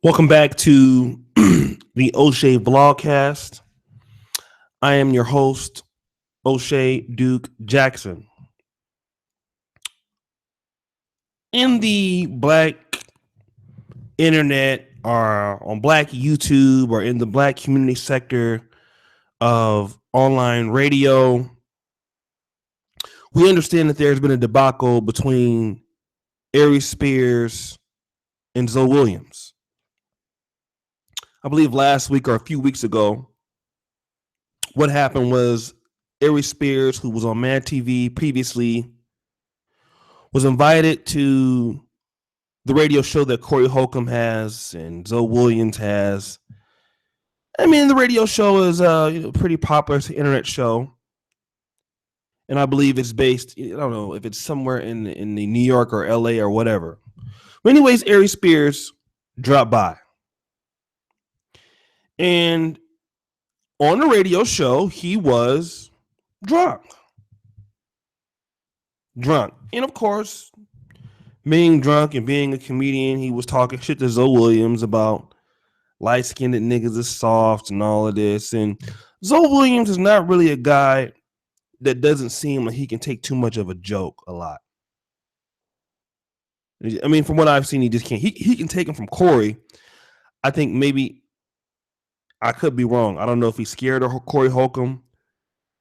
Welcome back to the O'Shea Vlogcast. I am your host, O'Shea Duke Jackson. In the black internet or on black YouTube or in the black community sector of online radio, we understand that there's been a debacle between Aries Spears and Zoe Williams. I believe last week or a few weeks ago, what happened was Aries Spears, who was on Mad TV previously, was invited to the radio show that Corey Holcomb has and Zoe Williams has. I mean, the radio show is a pretty popular. It's an internet show. And I believe it's based, I don't know if it's somewhere in the New York or LA or whatever. But anyways, Aries Spears dropped by. And on the radio show, he was drunk. And of course, being drunk and being a comedian, he was talking shit to Zoe Williams about light-skinned niggas is soft and all of this. And Zoe Williams is not really a guy that doesn't seem like he can take too much of a joke a lot. I mean, from what I've seen, he just can't. He can take him from Corey. I think maybe I could be wrong. I don't know if he's scared of Corey Holcomb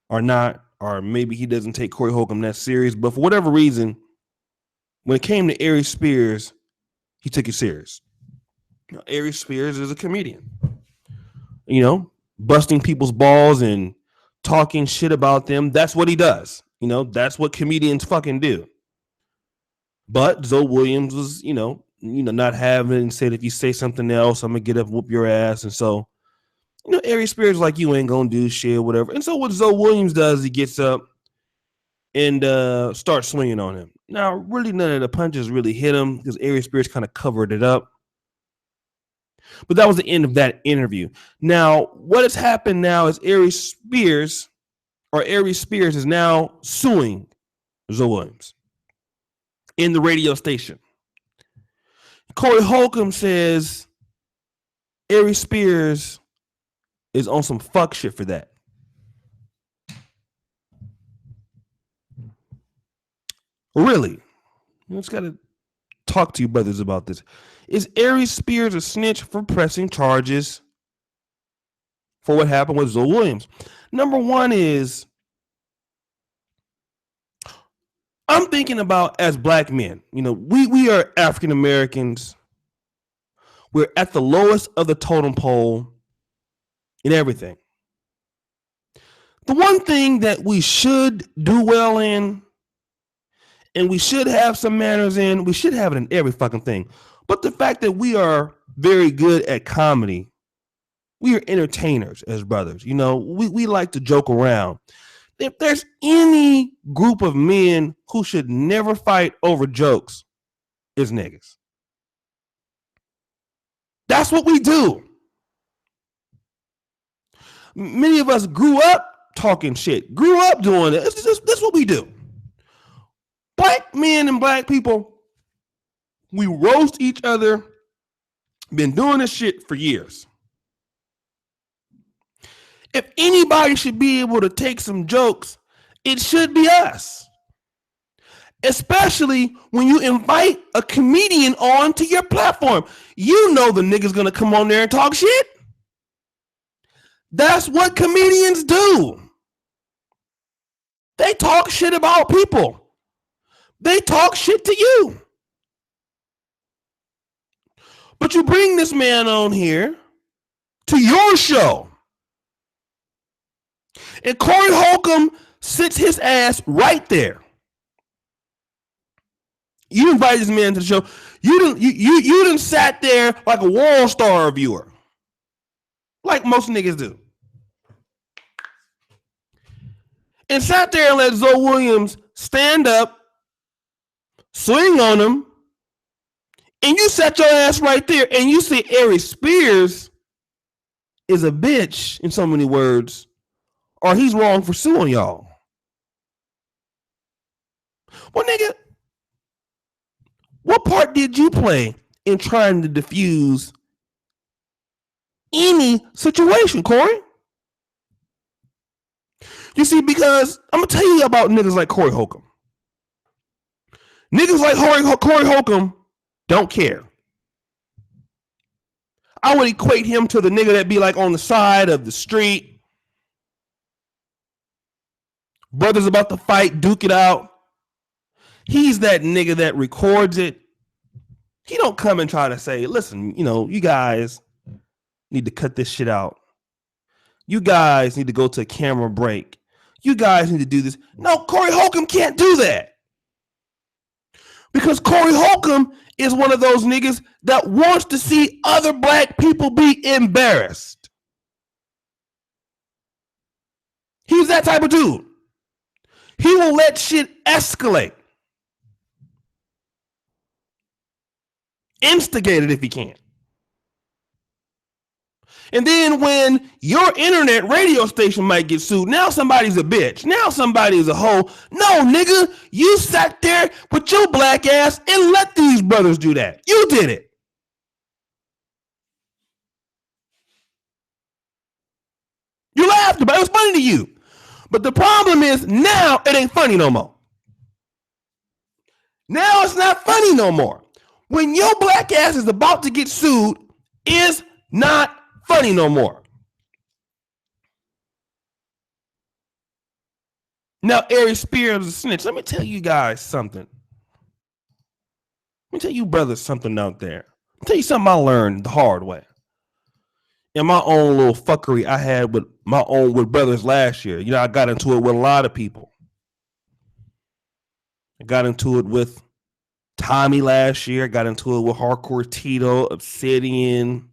or not, or maybe he doesn't take Corey Holcomb that serious. But for whatever reason, when it came to Aries Spears, he took it serious. Aries Spears is a comedian. Busting people's balls and talking shit about them. That's what he does. That's what comedians fucking do. But Zoe Williams was, not having it and said, if you say something else, I'm going to get up and whoop your ass. And so, Aries Spears like, you ain't going to do shit, whatever. And so what Zoe Williams does, he gets up and starts swinging on him. Now, really, none of the punches really hit him because Aries Spears kind of covered it up. But that was the end of that interview. Now, what has happened now is Aries Spears is now suing Zoe Williams in the radio station. Corey Holcomb says Aries Spears is on some fuck shit for that. Really? I just got to talk to you brothers about this. Is Aries Spears a snitch for pressing charges for what happened with Zoe Williams? Number one is, I'm thinking about as black men, we are African Americans. We're at the lowest of the totem pole in everything. The one thing that we should do well in, and we should have some manners in, we should have it in every fucking thing. But the fact that we are very good at comedy, we are entertainers as brothers. We like to joke around. If there's any group of men who should never fight over jokes, it's niggas. That's what we do. Many of us grew up talking shit, grew up doing it. That's what we do. Black men and black people, we roast each other. Been doing this shit for years. If anybody should be able to take some jokes, it should be us. Especially when you invite a comedian on to your platform. You know the nigga's gonna come on there and talk shit. That's what comedians do. They talk shit about people. They talk shit to you. But you bring this man on here to your show. And Corey Holcomb sits his ass right there. You invite this man to the show. You done sat there like a World Star viewer. Like most niggas do. And sat there and let Zoe Williams stand up, swing on him, and you sat your ass right there and you see Aries Spears is a bitch, in so many words, or he's wrong for suing y'all. Well, nigga, what part did you play in trying to diffuse any situation, Corey. You see, because I'm gonna tell you about niggas like Corey Holcomb. Niggas like Corey Holcomb don't care. I would equate him to the nigga that be like on the side of the street. Brothers about to fight, duke it out. He's that nigga that records it. He don't come and try to say, listen, you guys need to cut this shit out. You guys need to go to a camera break. You guys need to do this. No, Corey Holcomb can't do that. Because Corey Holcomb is one of those niggas that wants to see other black people be embarrassed. He's that type of dude. He will let shit escalate. Instigate it if he can. And then when your internet radio station might get sued, now somebody's a bitch. Now somebody's a hoe. No, nigga, you sat there with your black ass and let these brothers do that. You did it. You laughed about it. It was funny to you. But the problem is now it ain't funny no more. Now it's not funny no more. When your black ass is about to get sued, it's not funny no more. Now, Aries Spears is a snitch. Let me tell you guys something. Let me tell you brothers something out there. I'll tell you something I learned the hard way. In my own little fuckery I had with brothers last year. I got into it with a lot of people. I got into it with Tommy last year. I got into it with Hardcore Tito, Obsidian,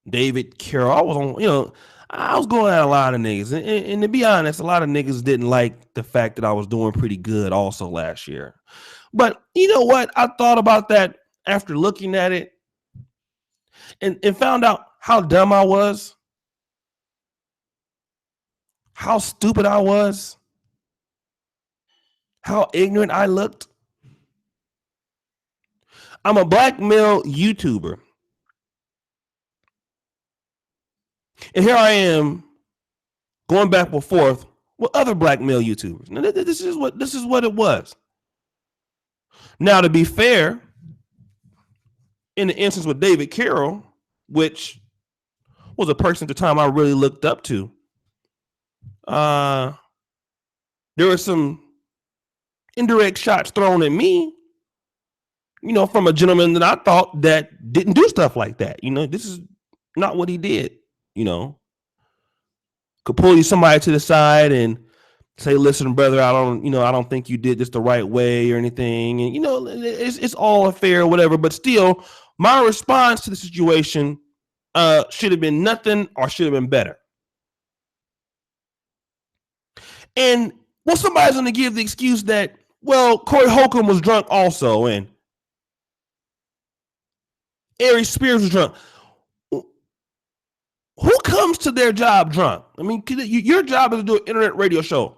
David Carroll. I was going at a lot of niggas. And to be honest, a lot of niggas didn't like the fact that I was doing pretty good also last year. But you know what? I thought about that after looking at it and found out how dumb I was, how stupid I was, how ignorant I looked. I'm a black male YouTuber. And here I am going back and forth with other black male YouTubers. Now, this is what it was. Now, to be fair, in the instance with David Carroll, which was a person at the time I really looked up to, there were some indirect shots thrown at me, from a gentleman that I thought that didn't do stuff like that. This is not what he did. Could pull you somebody to the side and say, listen, brother, I don't think you did this the right way or anything. And, it's all fair or whatever, but still my response to the situation should have been nothing or should have been better. And somebody's going to give the excuse that, well, Corey Holcomb was drunk also and Aries Spears was drunk. Who comes to their job drunk? I mean, your job is to do an internet radio show.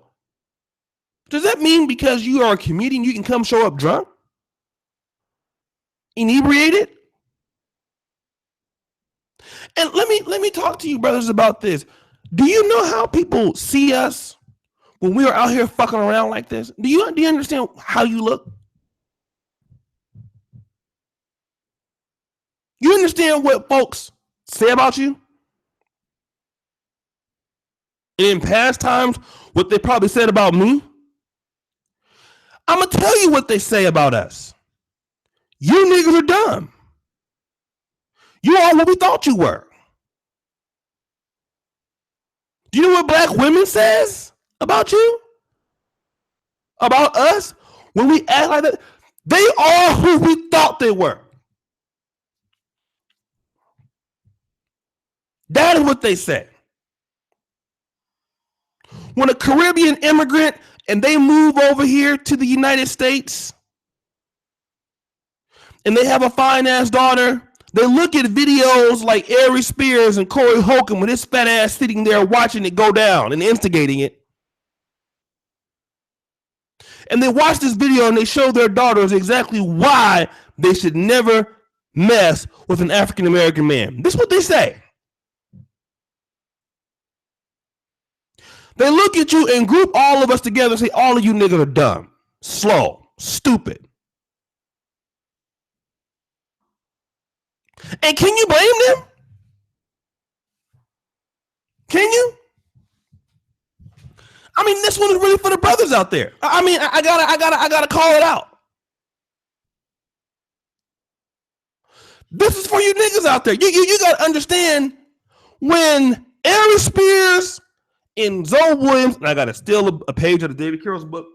Does that mean because you are a comedian, you can come show up drunk? Inebriated? And let me talk to you brothers about this. Do you know how people see us when we are out here fucking around like this? Do you understand how you look? You understand what folks say about you? And in past times, what they probably said about me? I'm going to tell you what they say about us. You niggas are dumb. You are what we thought you were. Do you know what black women says about you? About us? When we act like that, they are who we thought they were. That is what they say. When a Caribbean immigrant and they move over here to the United States and they have a fine ass daughter, they look at videos like Aries Spears and Corey Holcomb with his fat ass sitting there watching it go down and instigating it. And they watch this video and they show their daughters exactly why they should never mess with an African American man. This is what they say. They look at you and group all of us together and say, all of you niggas are dumb, slow, stupid. And can you blame them? Can you? I mean, this one is really for the brothers out there. I mean, I gotta call it out. This is for you niggas out there. You gotta understand when Aries Spears and Zoe Williams, and I gotta steal a page of the David Carroll's book.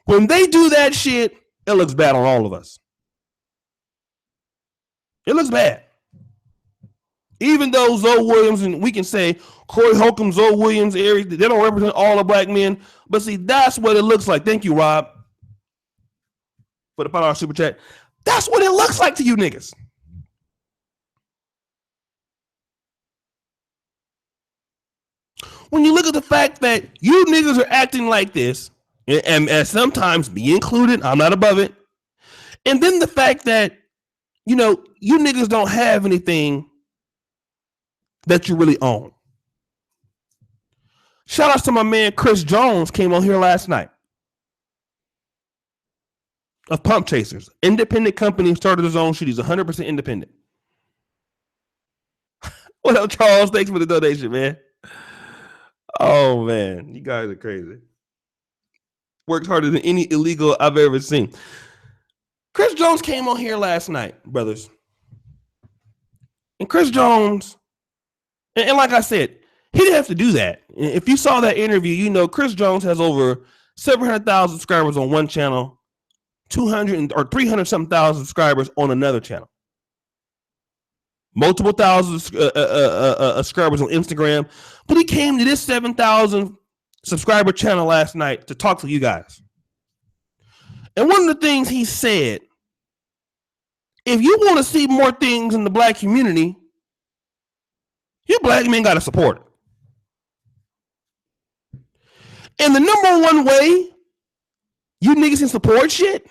When they do that shit, it looks bad on all of us. It looks bad. Even though Zoe Williams, and we can say Corey Holcomb, Zoe Williams, Aries, they don't represent all the black men. But see, that's what it looks like. Thank you, Rob, for the $5 super chat. That's what it looks like to you niggas. When you look at the fact that you niggas are acting like this, and sometimes me included, I'm not above it. And then the fact that, you know, you niggas don't have anything that you really own. Shout out to my man Chris Jones, came on here last night. Of Pump Chasers. Independent company, started his own shit. He's 100% independent. What up, Charles? Thanks for the donation, man. Oh, man. You guys are crazy. Works harder than any illegal I've ever seen. Chris Jones came on here last night, brothers. And Chris Jones, and like I said, he didn't have to do that. If you saw that interview, you know Chris Jones has over 700,000 subscribers on one channel, 200 or 300 something thousand subscribers on another channel. Multiple thousand subscribers on Instagram. But he came to this 7,000 subscriber channel last night to talk to you guys. And one of the things he said, if you want to see more things in the black community, you black men got to support it. And the number one way you niggas can support shit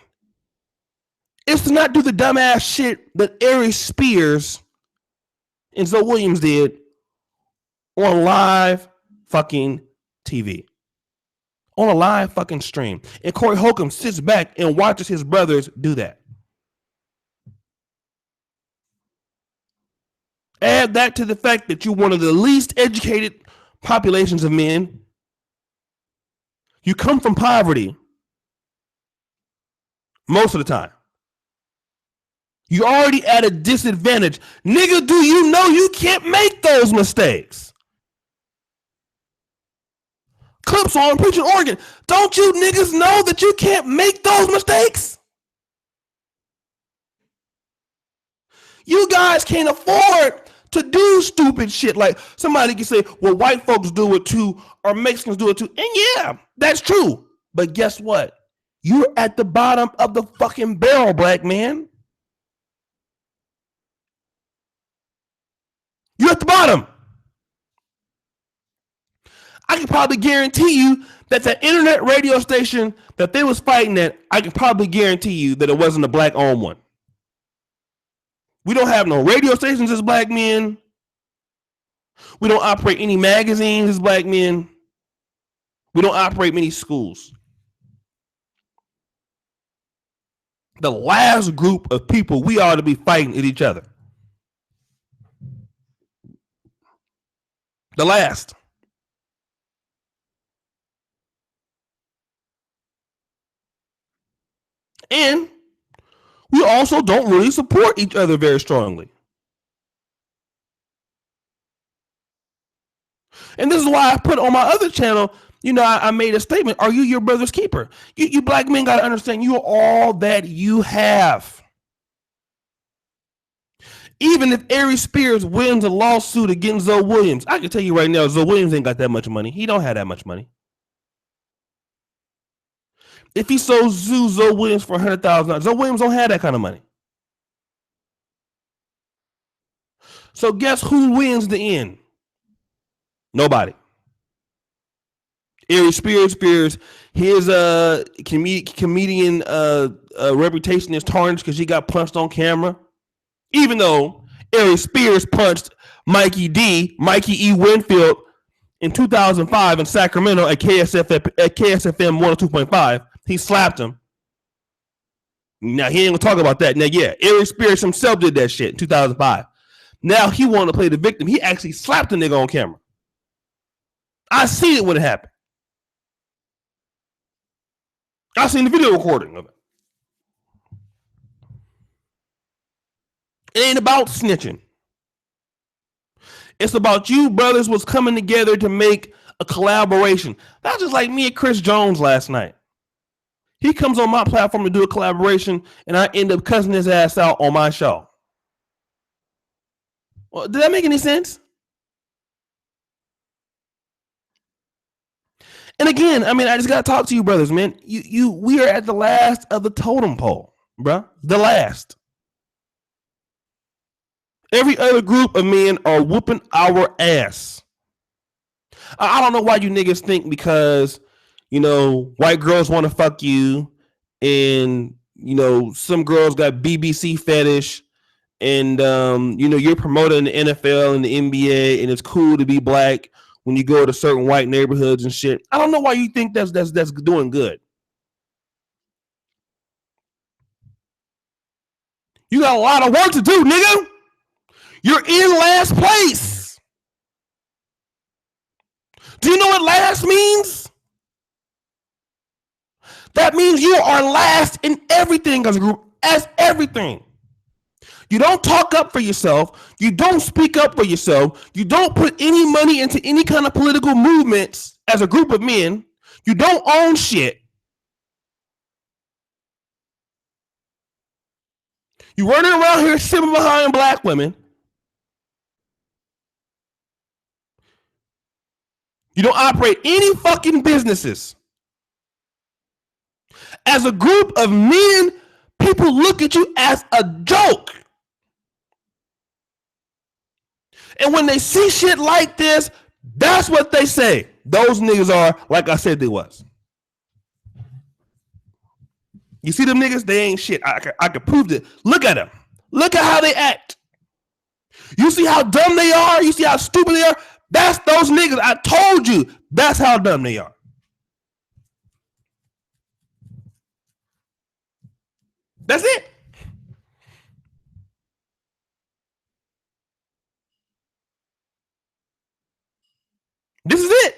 is to not do the dumbass shit that Aries Spears and Zoe Williams did on live fucking TV. On a live fucking stream. And Corey Holcomb sits back and watches his brothers do that. Add that to the fact that you're one of the least educated populations of men. You come from poverty most of the time. You're already at a disadvantage. Nigga, do you know you can't make those mistakes? Clips on preaching Oregon. Don't you niggas know that you can't make those mistakes? You guys can't afford to do stupid shit. Like somebody can say, well, white folks do it too, or Mexicans do it too. And yeah, that's true. But guess what? You're at the bottom of the fucking barrel, black man. You're at the bottom. I can probably guarantee you that the internet radio station that they was fighting at, I can probably guarantee you that it wasn't a black-owned one. We don't have no radio stations as black men. We don't operate any magazines as black men. We don't operate many schools. The last group of people we ought to be fighting at each other. The last. And we also don't really support each other very strongly. And this is why I put on my other channel, you know, I made a statement. Are you your brother's keeper? You black men got to understand you are all that you have. Even if Aries Spears wins a lawsuit against Zoe Williams, I can tell you right now, Zoe Williams ain't got that much money. He don't have that much money. If he sues Zoe Williams for $100,000, Zoe Williams don't have that kind of money. So guess who wins the end? Nobody. Aries Spears, his comedian reputation is tarnished because he got punched on camera. Even though Aries Spears punched Mikey E. Winfield in 2005 in Sacramento at KSFM 102.5, he slapped him. Now he ain't gonna talk about that. Now, yeah, Aries Spears himself did that shit in 2005. Now he wanted to play the victim. He actually slapped the nigga on camera. I seen it when it happened. I seen the video recording of it. It ain't about snitching. It's about you brothers was coming together to make a collaboration. That's just like me and Chris Jones last night. He comes on my platform to do a collaboration, and I end up cussing his ass out on my show. Well, did that make any sense? And again, I mean, I just gotta talk to you brothers, man. We are at the last of the totem pole, bro. The last. Every other group of men are whooping our ass. I don't know why you niggas think because, white girls want to fuck you and, some girls got BBC fetish and, you're promoting the NFL and the NBA and it's cool to be black when you go to certain white neighborhoods and shit. I don't know why you think that's doing good. You got a lot of work to do, nigga. You're in last place. Do you know what last means? That means you are last in everything as a group, as everything. You don't talk up for yourself. You don't speak up for yourself. You don't put any money into any kind of political movements as a group of men. You don't own shit. You running around here sitting behind black women. You don't operate any fucking businesses. As a group of men, people look at you as a joke. And when they see shit like this, that's what they say. Those niggas are, like I said they was. You see them niggas? They ain't shit. I could prove it. Look at them. Look at how they act. You see how dumb they are? You see how stupid they are? That's those niggas. I told you. That's how dumb they are. That's it. This is it.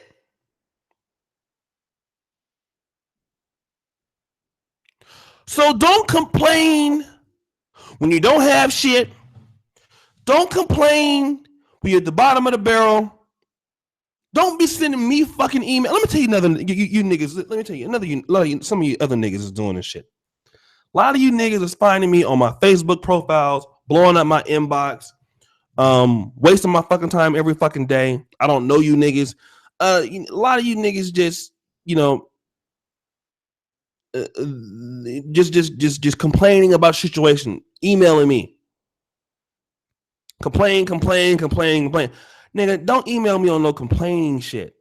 So don't complain when you don't have shit. Don't complain when you're at the bottom of the barrel. Don't be sending me fucking email. Let me tell you another, you niggas. Let me tell you another. Some of you other niggas is doing this shit. A lot of you niggas is finding me on my Facebook profiles, blowing up my inbox, wasting my fucking time every fucking day. I don't know you niggas. A lot of you niggas just, just complaining about situation, emailing me. Complain. Nigga, don't email me on no complaining shit.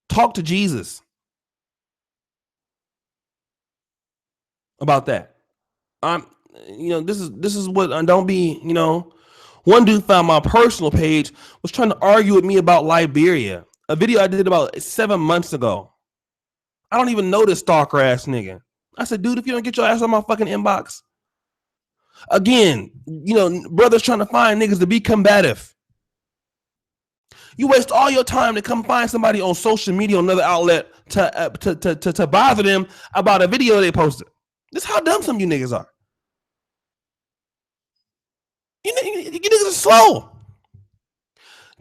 Talk to Jesus about that. This is what don't be, one dude found my personal page, was trying to argue with me about Liberia. A video I did about 7 months ago. I don't even know this stalker ass nigga. I said, dude, if you don't get your ass on my fucking inbox. Again, brothers trying to find niggas to be combative. You waste all your time to come find somebody on social media, on another outlet, to bother them about a video they posted. This is how dumb some of you niggas are. You niggas are slow.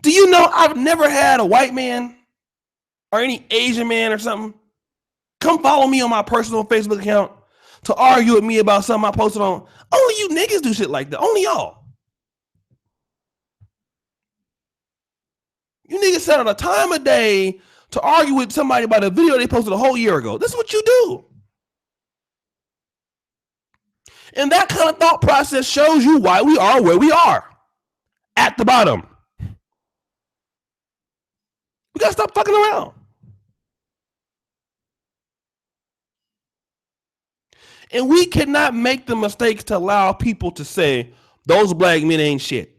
Do you know I've never had a white man or any Asian man or something come follow me on my personal Facebook account to argue with me about something I posted on? Only you niggas do shit like that. Only y'all. You niggas set out a time of day to argue with somebody about a video they posted a whole year ago. This is what you do. And that kind of thought process shows you why we are where we are. At the bottom. We gotta stop fucking around. And we cannot make the mistakes to allow people to say, those black men ain't shit.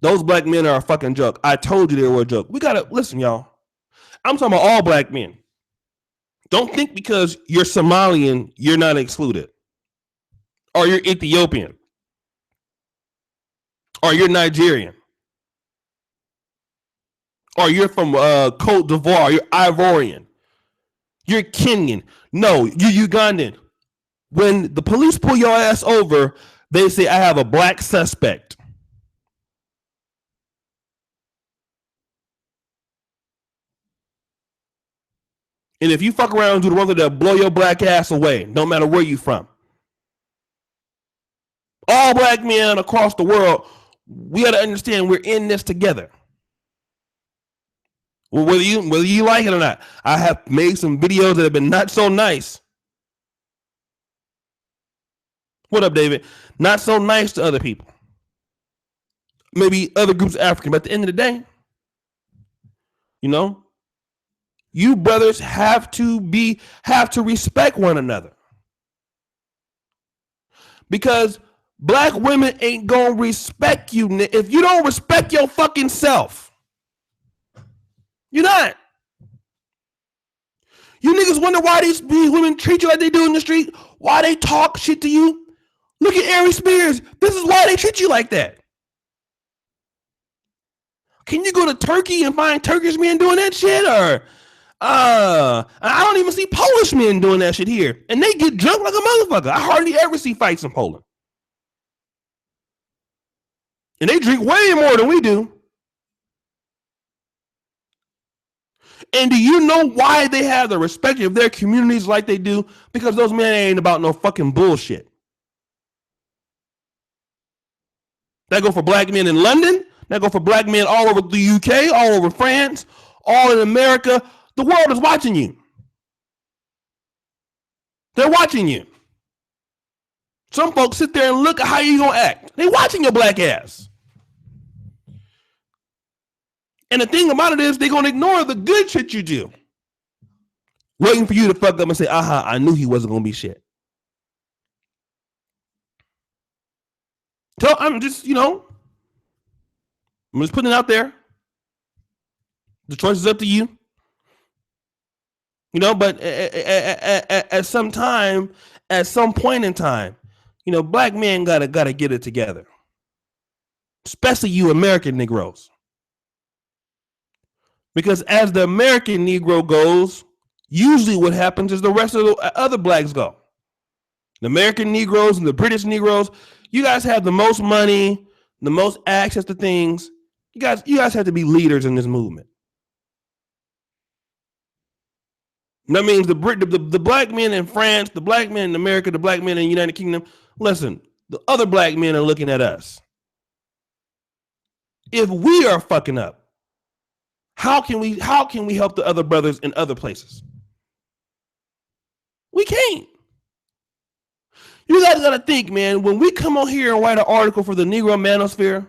Those black men are a fucking joke. I told you they were a joke. We gotta listen, y'all. I'm talking about all black men. Don't think because you're Somalian, you're not excluded. Or you're Ethiopian. Or you're Nigerian. Or you're from Cote d'Ivoire. You're Ivorian. You're Kenyan. No, you're Ugandan. When the police pull your ass over, they say, I have a black suspect. And if you fuck around and do the wrong thing, they'll blow your black ass away, no matter where you from. All black men across the world, we got to understand we're in this together. Well, whether you like it or not, I have made some videos that have been not so nice. What up, David? Not so nice to other people. Maybe other groups of African, but at the end of the day, you know, you brothers have to respect one another. Because black women ain't gonna respect you if you don't respect your fucking self. You're not. You niggas wonder why these women treat you like they do in the street, why they talk shit to you. Look at Aries Spears. This is why they treat you like that. Can you go to Turkey and find Turkish men doing that shit? Or I don't even see Polish men doing that shit here. And they get drunk like a motherfucker. I hardly ever see fights in Poland. And they drink way more than we do. And do you know why they have the respect of their communities like they do? Because those men ain't about no fucking bullshit. That go for black men in London. That go for black men all over the UK, all over France, all in America. The world is watching you. They're watching you. Some folks sit there and look at how you gonna act. They watching your black ass. And the thing about it is they're gonna ignore the good shit you do. Waiting for you to fuck up and say, aha, I knew he wasn't gonna be shit. So I'm just, I'm just putting it out there. The choice is up to you. But at some point in time, black men gotta get it together. Especially you American Negroes. Because as the American Negro goes, usually what happens is the rest of the other blacks go. The American Negroes and the British Negroes, you guys have the most money, the most access to things. You guys have to be leaders in this movement. And that means the black men in France, the black men in America, the black men in the United Kingdom. Listen, the other black men are looking at us. If we are fucking up, how can we help the other brothers in other places? We can't. You guys gotta think, man, when we come on here and write an article for the Negro Manosphere,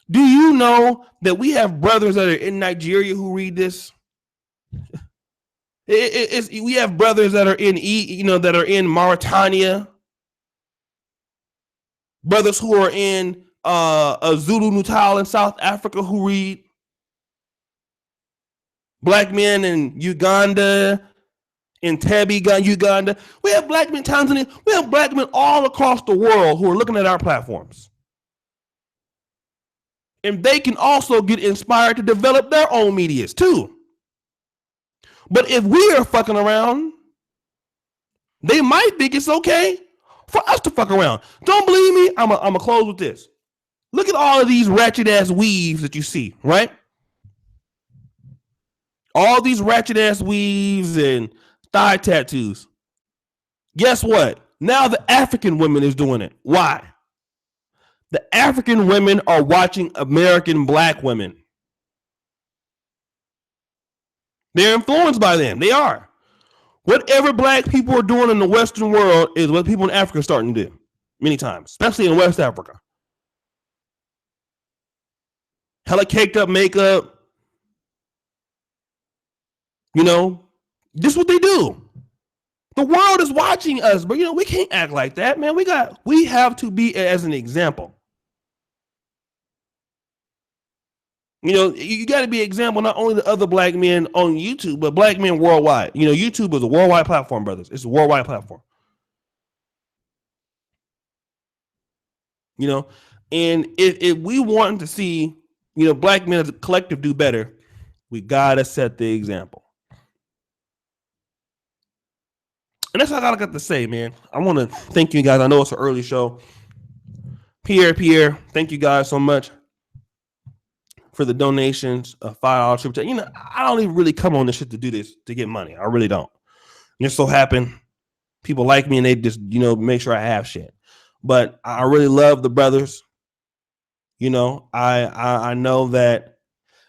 do you know that we have brothers that are in Nigeria who read this? We have brothers that are in Mauritania, brothers who are in Zulu Natal in South Africa who read. Black men in Uganda, in Entebbe, Uganda. We have black men in Tanzania. We have black men all across the world who are looking at our platforms. And they can also get inspired to develop their own medias too. But if we are fucking around, they might think it's okay for us to fuck around. Don't believe me? I'm gonna close with this. Look at all of these ratchet ass weaves that you see, right? All these ratchet ass weaves and thigh tattoos. Guess what? Now the African women is doing it. Why? The African women are watching American black women. They're influenced by them. They are. Whatever black people are doing in the Western world is what people in Africa are starting to do many times, especially in West Africa. Hella caked up makeup. This is what they do. The world is watching us, but we can't act like that, man. We have to be as an example. You got to be an example not only to other black men on YouTube, but black men worldwide. YouTube is a worldwide platform, brothers. It's a worldwide platform. And if we want to see, black men as a collective do better, we got to set the example. And that's all I got to say, man. I want to thank you guys. I know it's an early show. Pierre, thank you guys so much for the donations of $5 super chat. I don't even really come on this shit to do this to get money. I really don't. Just so happen people like me and they just make sure I have shit. But I really love the brothers. I know that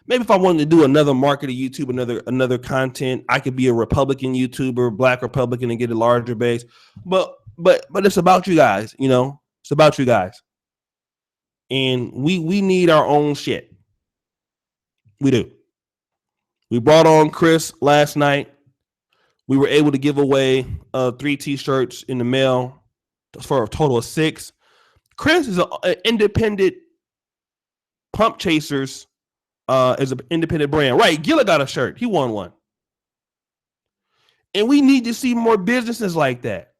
maybe if I wanted to do another market of YouTube, another content, I could be a Republican YouTuber, black Republican, and get a larger base. But it's about you guys, It's about you guys. And we need our own shit. We do. We brought on Chris last night. We were able to give away 3 T-shirts in the mail for a total of 6. Chris is an independent Pump Chasers. Is an independent brand. Right, Gilla got a shirt. He won one. And we need to see more businesses like that.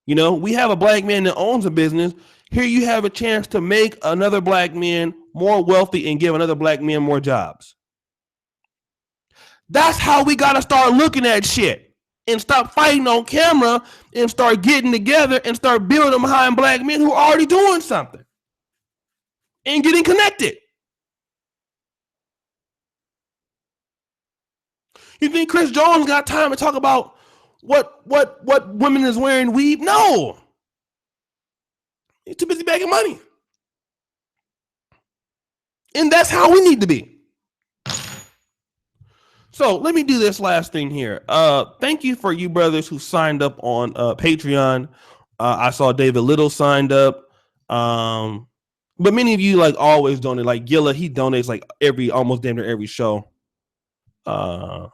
We have a black man that owns a business. Here you have a chance to make another black man more wealthy and give another black man more jobs. That's how we got to start looking at shit and stop fighting on camera and start getting together and start building behind black men who are already doing something and getting connected. You think Chris Jones got time to talk about what women is wearing weave? No. He's too busy bagging money. And that's how we need to be. So let me do this last thing here. Thank you for you brothers who signed up on Patreon. I saw David Little signed up. But many of you always donate. Like Gilla, he donates almost damn near every show. So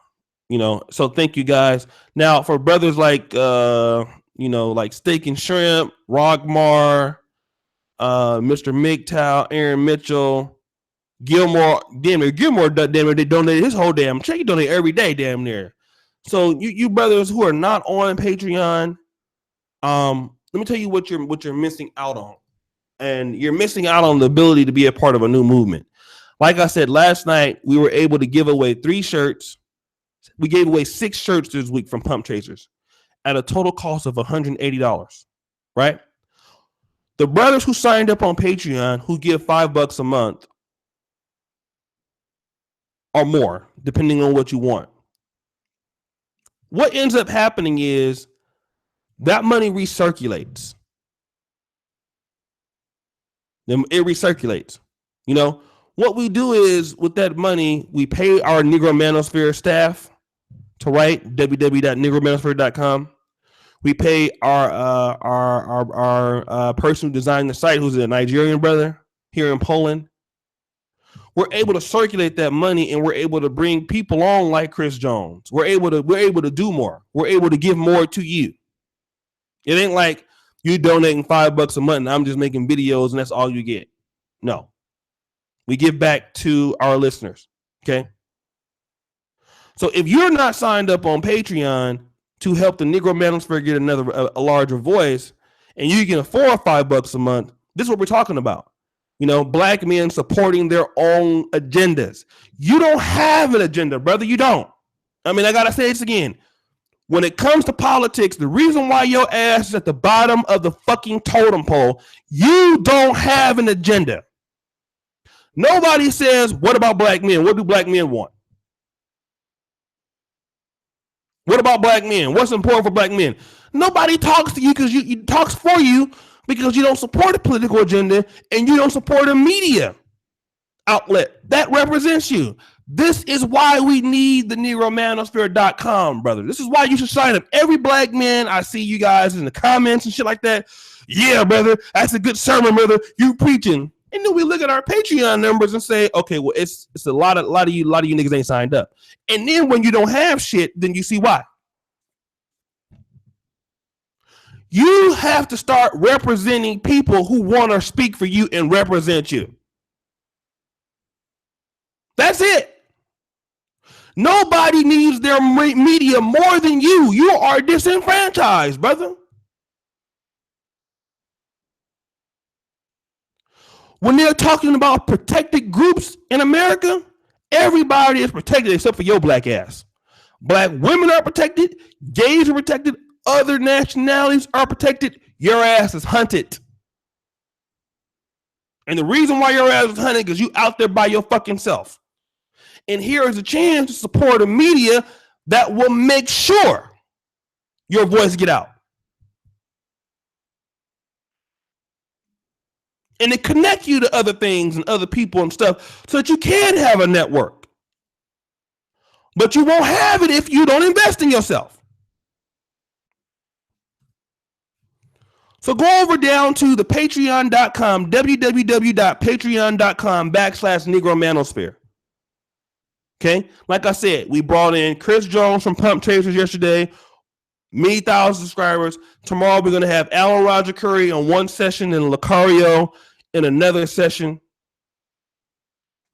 thank you guys. Now for brothers like Steak and Shrimp, Rogmar, Mr. MGTOW, Aaron Mitchell, Gilmore, damn near they donated his whole damn check. He donate every day, damn near. So you brothers who are not on Patreon, let me tell you what you're missing out on. And you're missing out on the ability to be a part of a new movement. Like I said, last night we were able to give away 3 shirts. We gave away 6 shirts this week from Pump Chasers at a total cost of $180, right? The brothers who signed up on Patreon, who give $5 a month or more, depending on what you want. What ends up happening is that money recirculates. Then it recirculates. What we do is with that money, we pay our Negro Manosphere staff to write www.negromanosphere.com. We pay our person who designed the site, who's a Nigerian brother here in Poland. We're able to circulate that money, and we're able to bring people on like Chris Jones. We're able to do more. We're able to give more to you. It ain't like you donating $5 a month and I'm just making videos and that's all you get. No. We give back to our listeners. Okay. So if you're not signed up on Patreon to help the Negro Manosphere get a larger voice, and you can afford $5 a month, this is what we're talking about. Black men supporting their own agendas. You don't have an agenda, brother. You don't. I got to say this again. When it comes to politics, the reason why your ass is at the bottom of the fucking totem pole, you don't have an agenda. Nobody says, what about black men? What do black men want? What about black men? What's important for black men? Nobody talks to you because you talks for you because you don't support a political agenda and you don't support a media outlet that represents you. This is why we need the NegroManosphere.com, brother. This is why you should sign up. Every black man, I see you guys in the comments and shit like that. Yeah, brother, that's a good sermon, brother. You preaching. And then we look at our Patreon numbers and say, okay, well, it's a lot of you niggas ain't signed up. And then when you don't have shit, then you see why. You have to start representing people who want to speak for you and represent you. That's it. Nobody needs their media more than you. You are disenfranchised, brother. When they're talking about protected groups in America, everybody is protected except for your black ass. Black women are protected, gays are protected, other nationalities are protected. Your ass is hunted. And the reason why your ass is hunted is you out there by your fucking self. And here is a chance to support a media that will make sure your voice get out. And it connect you to other things and other people and stuff so that you can have a network. But you won't have it if you don't invest in yourself. So go over down to the patreon.com, www.patreon.com/Negro Manosphere. Okay? Like I said, we brought in Chris Jones from Pump Chasers yesterday, many thousand subscribers. Tomorrow we're going to have Alan Roger Curry on one session and Lucario in another session.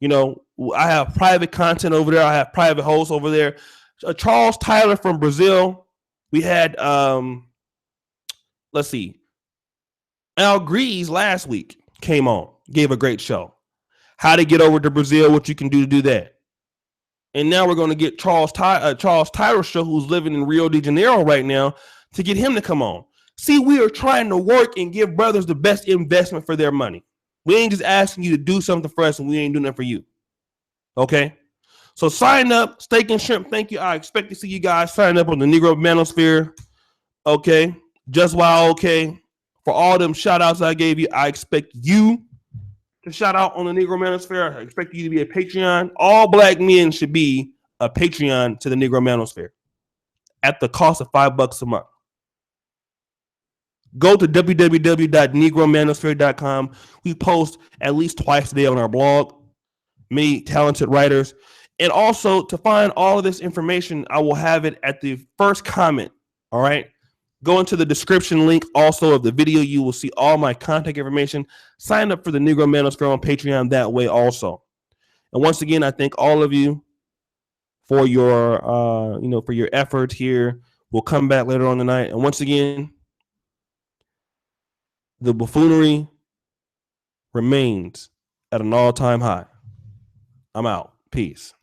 You know, I have private content over there. I have private hosts over there. Charles Tyler from Brazil. We had, let's see, Al Grease last week came on, gave a great show. How to get over to Brazil, what you can do to do that. And now we're going to get Charles Tyler's show, who's living in Rio de Janeiro right now, to get him to come on. See, we are trying to work and give brothers the best investment for their money. We ain't just asking you to do something for us and we ain't doing it for you. Okay? So sign up, Steak and Shrimp. Thank you. I expect to see you guys sign up on the Negro Manosphere. Okay? Just Wow, okay? For all them shout outs I gave you, I expect you to shout out on the Negro Manosphere. I expect you to be a Patreon. All black men should be a Patreon to the Negro Manosphere at the cost of $5 a month. Go to www.negromanosphere.com. We post at least twice a day on our blog. Many talented writers. And also, to find all of this information, I will have it at the first comment. All right? Go into the description link also of the video. You will see all my contact information. Sign up for the Negro Manosphere on Patreon that way also. And once again, I thank all of you for your for your effort here. We'll come back later on tonight. And once again, the buffoonery remains at an all-time high. I'm out. Peace.